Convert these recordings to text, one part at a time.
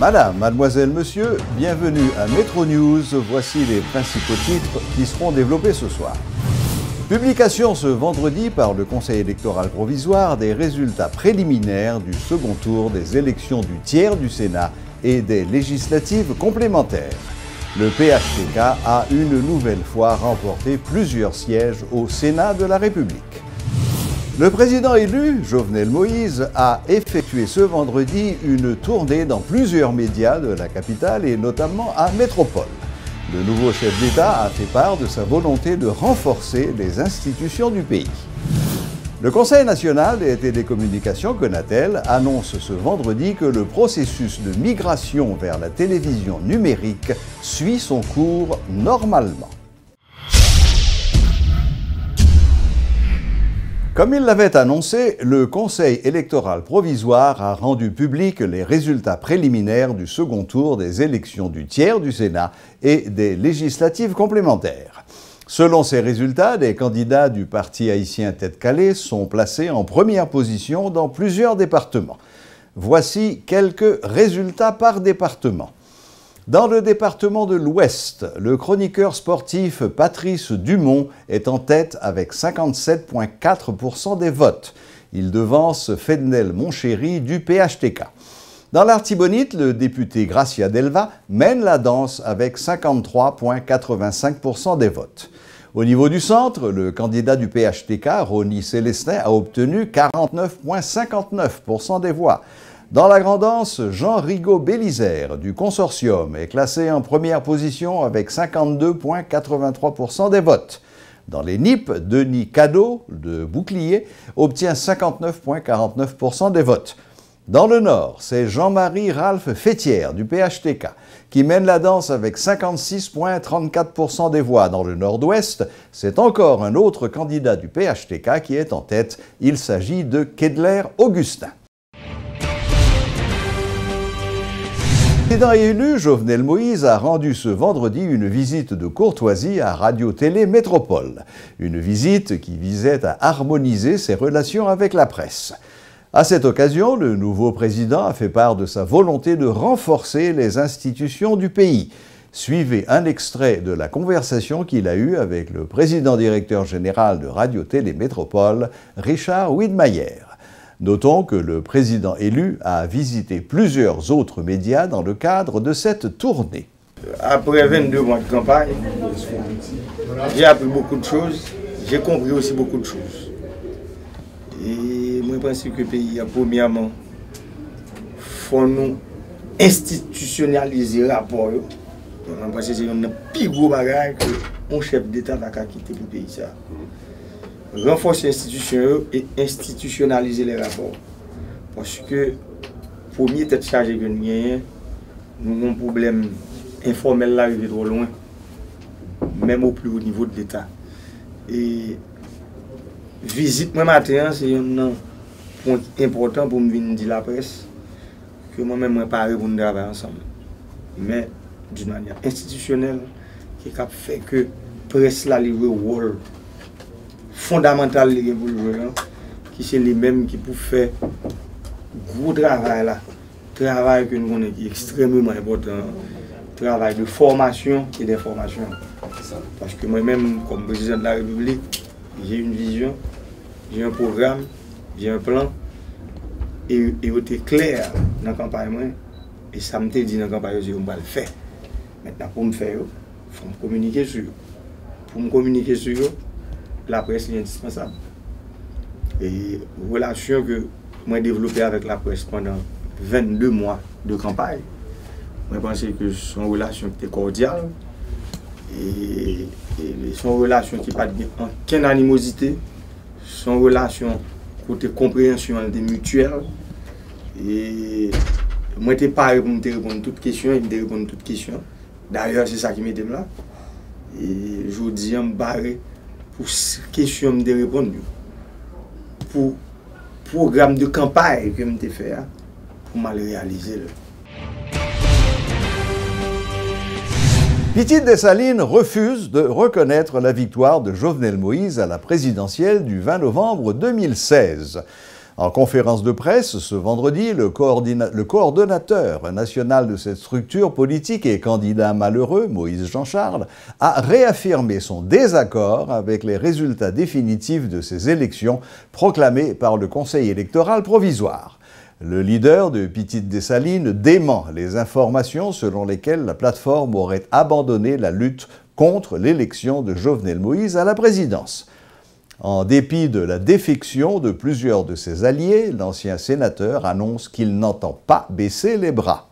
Madame, mademoiselle, monsieur, bienvenue à Métro News. Voici les principaux titres qui seront développés ce soir. Publication ce vendredi par le Conseil électoral provisoire des résultats préliminaires du second tour des élections du tiers du Sénat et des législatives complémentaires. Le PHTK a une nouvelle fois remporté plusieurs sièges au Sénat de la République. Le président élu, Jovenel Moïse, a effectué ce vendredi une tournée dans plusieurs médias de la capitale et notamment à Métropole. Le nouveau chef d'État a fait part de sa volonté de renforcer les institutions du pays. Le Conseil national des télécommunications, Conatel, annonce ce vendredi que le processus de migration vers la télévision numérique suit son cours normalement. Comme il l'avait annoncé, le Conseil électoral provisoire a rendu public les résultats préliminaires du second tour des élections du tiers du Sénat et des législatives complémentaires. Selon ces résultats, des candidats du parti haïtien Tête-Calais sont placés en première position dans plusieurs départements. Voici quelques résultats par département. Dans le département de l'Ouest, le chroniqueur sportif Patrice Dumont est en tête avec 57,4% des votes. Il devance Fednel Monchéry du PHTK. Dans l'Artibonite, le député Gracia Delva mène la danse avec 53,85% des votes. Au niveau du centre, le candidat du PHTK, Rony Célestin, a obtenu 49,59% des voix. Dans la Grand'Anse, Jean Rigaud-Bélisère du Consortium est classé en première position avec 52,83% des votes. Dans les NIP, Denis Cadeau de Bouclier obtient 59,49% des votes. Dans le Nord, c'est Jean-Marie Ralph Fétière du PHTK qui mène la danse avec 56,34% des voix. Dans le Nord-Ouest, c'est encore un autre candidat du PHTK qui est en tête. Il s'agit de Kedler Augustin. Le président élu, Jovenel Moïse, a rendu ce vendredi une visite de courtoisie à Radio-Télé Métropole. Une visite qui visait à harmoniser ses relations avec la presse. À cette occasion, le nouveau président a fait part de sa volonté de renforcer les institutions du pays. Suivez un extrait de la conversation qu'il a eue avec le président-directeur général de Radio-Télé Métropole, Richard Widmayer. Notons que le président élu a visité plusieurs autres médias dans le cadre de cette tournée. Après 22 mois de campagne, j'ai appris beaucoup de choses, j'ai compris aussi beaucoup de choses. Et moi je pense que le pays, premièrement, faut nous institutionnaliser le rapport. Je pense que c'est un plus gros bagage qu'un chef d'État qui a quitté le pays. Renforcer l'institution et institutionnaliser les rapports. Parce que, premier tête chargée que nous avons, nous avons un problème informel là, il est trop loin, même au plus haut niveau de l'État. Et visite moi matin, c'est un point important pour me venir dire la presse, que moi-même je parle pour nous travailler ensemble. Mais d'une manière institutionnelle, qui a fait que la presse la livre au rôle fondamental qui c'est les mêmes qui peuvent faire gros travail là, travail que nous connaissons qui est extrêmement important, travail de formation et d'information. Parce que moi-même, comme président de la République, j'ai une vision, j'ai un programme, j'ai un plan, et il était clair dans la campagne, et ça me dit dans la campagne, je vais le faire. Maintenant, pour me faire, il faut me communiquer sur eux. Pour me communiquer sur eux, la presse est indispensable. Et relation que moi j'ai développée avec la presse pendant 22 mois de campagne, moi je pense que son relation était cordiale et son relation qui n'a pas aucune animosité, son relation côté compréhension était mutuelle. Et moi j'étais paré pour me répondre à toutes questions, il me répondre à toutes questions. D'ailleurs c'est ça qui m'était là. Et je dis je me barré pour question de répondre pour programme de campagne que je fait pour mal réaliser. Petite Dessalines refuse de reconnaître la victoire de Jovenel Moïse à la présidentielle du 20 novembre 2016. En conférence de presse ce vendredi, le coordonnateur national de cette structure politique et candidat malheureux, Moïse Jean-Charles, a réaffirmé son désaccord avec les résultats définitifs de ces élections proclamées par le Conseil électoral provisoire. Le leader de Petite Dessalines dément les informations selon lesquelles la plateforme aurait abandonné la lutte contre l'élection de Jovenel Moïse à la présidence. En dépit de la défection de plusieurs de ses alliés, l'ancien sénateur annonce qu'il n'entend pas baisser les bras.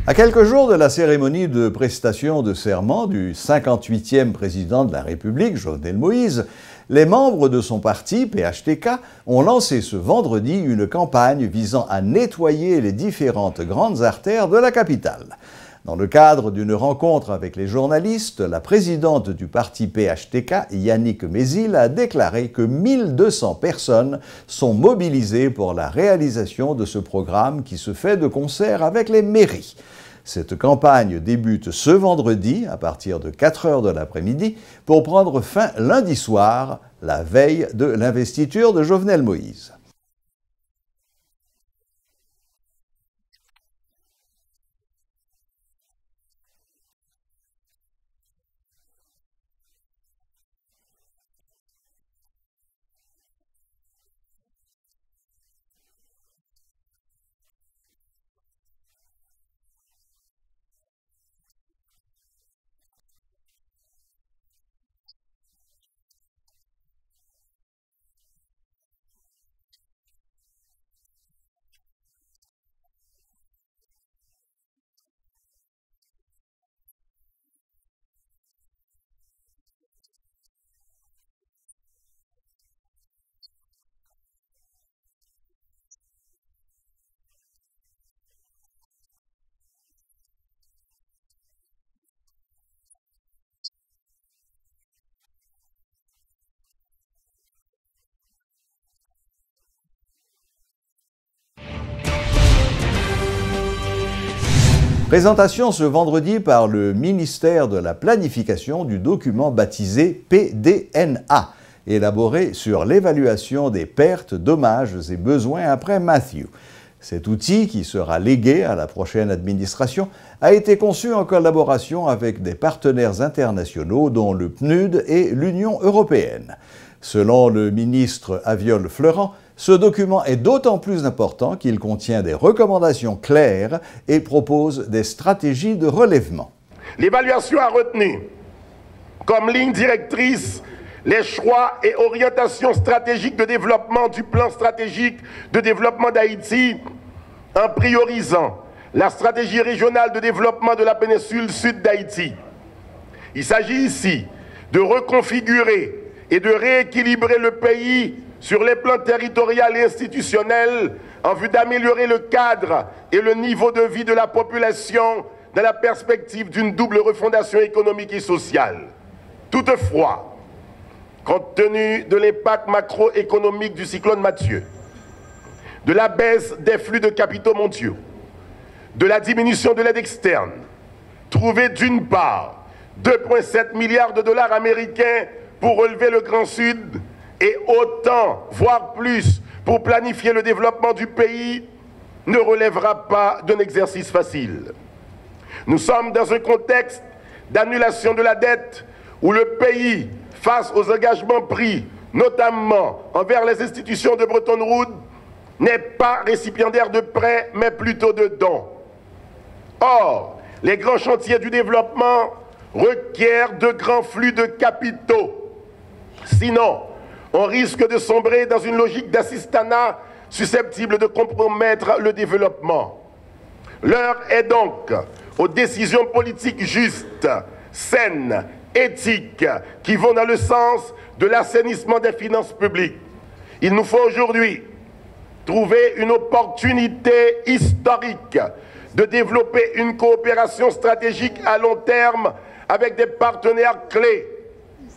À quelques jours de la cérémonie de prestation de serment du 58e président de la République, Jovenel Moïse, les membres de son parti, PHTK, ont lancé ce vendredi une campagne visant à nettoyer les différentes grandes artères de la capitale. Dans le cadre d'une rencontre avec les journalistes, la présidente du parti PHTK, Yannick Mézil, a déclaré que 1200 personnes sont mobilisées pour la réalisation de ce programme qui se fait de concert avec les mairies. Cette campagne débute ce vendredi à partir de 4 h de l'après-midi pour prendre fin lundi soir, la veille de l'investiture de Jovenel Moïse. Présentation ce vendredi par le ministère de la Planification du document baptisé PDNA, élaboré sur l'évaluation des pertes, dommages et besoins après Matthew. Cet outil, qui sera légué à la prochaine administration, a été conçu en collaboration avec des partenaires internationaux dont le PNUD et l'Union européenne. Selon le ministre Aviol Fleuran, ce document est d'autant plus important qu'il contient des recommandations claires et propose des stratégies de relèvement. L'évaluation a retenu comme ligne directrice les choix et orientations stratégiques de développement du plan stratégique de développement d'Haïti en priorisant la stratégie régionale de développement de la péninsule sud d'Haïti. Il s'agit ici de reconfigurer et de rééquilibrer le pays sur les plans territorial et institutionnel en vue d'améliorer le cadre et le niveau de vie de la population dans la perspective d'une double refondation économique et sociale. Toutefois, compte tenu de l'impact macroéconomique du cyclone Mathieu, de la baisse des flux de capitaux mondiaux, de la diminution de l'aide externe, trouver d'une part 2,7 milliards de dollars américains pour relever le Grand Sud et autant, voire plus, pour planifier le développement du pays, ne relèvera pas d'un exercice facile. Nous sommes dans un contexte d'annulation de la dette où le pays, face aux engagements pris, notamment envers les institutions de Bretton Woods, n'est pas récipiendaire de prêts, mais plutôt de dons. Or, les grands chantiers du développement requièrent de grands flux de capitaux. Sinon, on risque de sombrer dans une logique d'assistanat susceptible de compromettre le développement. L'heure est donc aux décisions politiques justes, saines, éthiques, qui vont dans le sens de l'assainissement des finances publiques. Il nous faut aujourd'hui trouver une opportunité historique de développer une coopération stratégique à long terme avec des partenaires clés,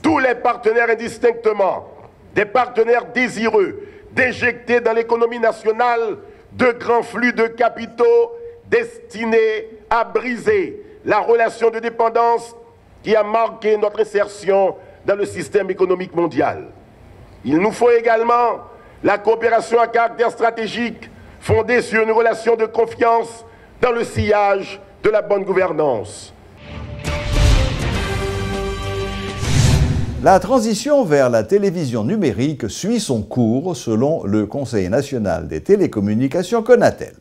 tous les partenaires indistinctement, des partenaires désireux d'injecter dans l'économie nationale de grands flux de capitaux destinés à briser la relation de dépendance qui a marqué notre insertion dans le système économique mondial. Il nous faut également la coopération à caractère stratégique fondée sur une relation de confiance dans le sillage de la bonne gouvernance. La transition vers la télévision numérique suit son cours selon le Conseil national des télécommunications Conatel.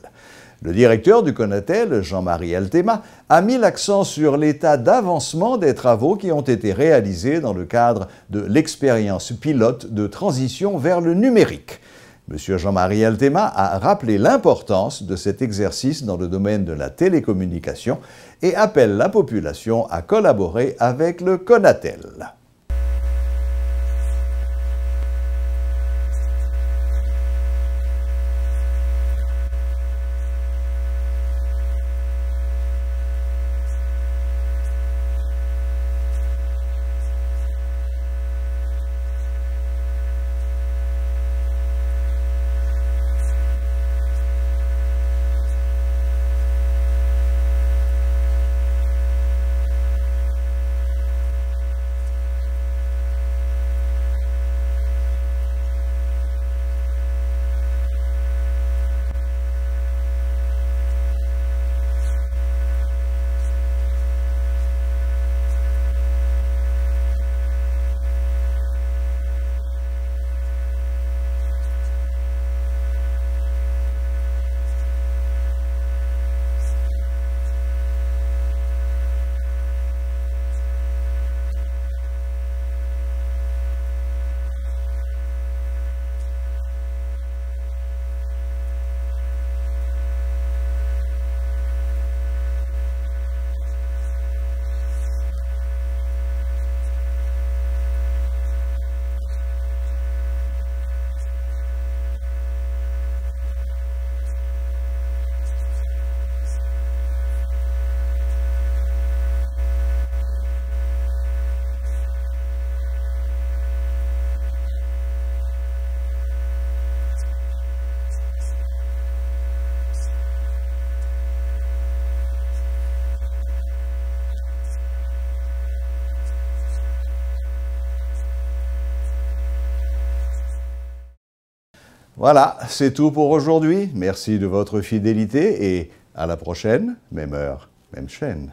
Le directeur du Conatel, Jean-Marie Altema, a mis l'accent sur l'état d'avancement des travaux qui ont été réalisés dans le cadre de l'expérience pilote de transition vers le numérique. M. Jean-Marie Altema a rappelé l'importance de cet exercice dans le domaine de la télécommunication et appelle la population à collaborer avec le Conatel. Voilà, c'est tout pour aujourd'hui. Merci de votre fidélité et à la prochaine, même heure, même chaîne.